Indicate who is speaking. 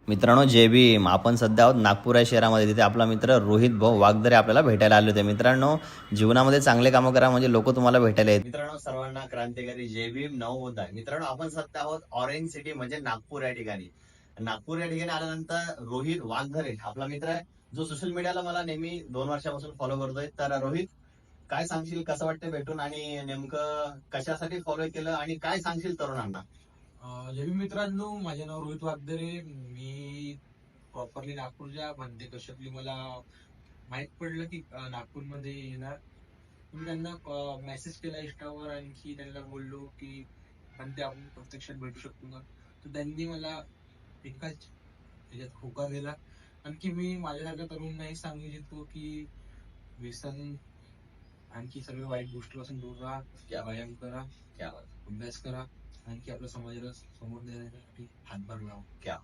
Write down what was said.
Speaker 1: मित्रांनो जय भीम. आपण सध्या आहोत नागपूर या शहरामध्ये. तिथे आपला मित्र रोहित भाऊ वाघदरे आपल्याला भेटायला आले होते. मित्रांनो, जीवनामध्ये चांगले कामं करा म्हणजे लोक तुम्हाला भेटायला येतात. मित्रांनो, सर्वांना क्रांतिकारी जय भीम. नवोदय. मित्रांनो, आपण सध्या आहोत ऑरेंज सिटी म्हणजे नागपूर या ठिकाणी. नागपूर या ठिकाणी आल्यानंतर रोहित वाघदरे आपला मित्र आहे, जो सोशल मीडियाला मला नेहमी 2 वर्षापासून फॉलो करतोय. तर रोहित, काय सांगशील, कसं वाटतं भेटून आणि नेमकं कशासाठी फॉलो केलं आणि काय सांगशील तरुणांना?
Speaker 2: जय भीम मित्रांनो, माझे नाव रोहित वागदरे. मी प्रॉपरली नागपूरच्या म्हणते कशातली मला माहित पडलं की नागपूरमध्ये येणार. मी त्यांना मेसेज केला इंस्टावर, आणखी त्यांना बोललो की म्हणते आपण प्रत्यक्षात भेटू शकतो का. तर त्यांनी मला एकाच ह्याच्यात होकार दिला. आणखी मी माझ्यासारख्या तरुणांनाही सांगू इच्छितो की व्यसन आणखी सर्व वाईट गोष्टीपासून दूर राहा,
Speaker 1: क्या
Speaker 2: व्यायाम करा,
Speaker 1: क्या बात,
Speaker 2: अभ्यास करा, आणखी आपल्या समाजाला समोर नेण्यासाठी हातभार लावा.
Speaker 1: क्या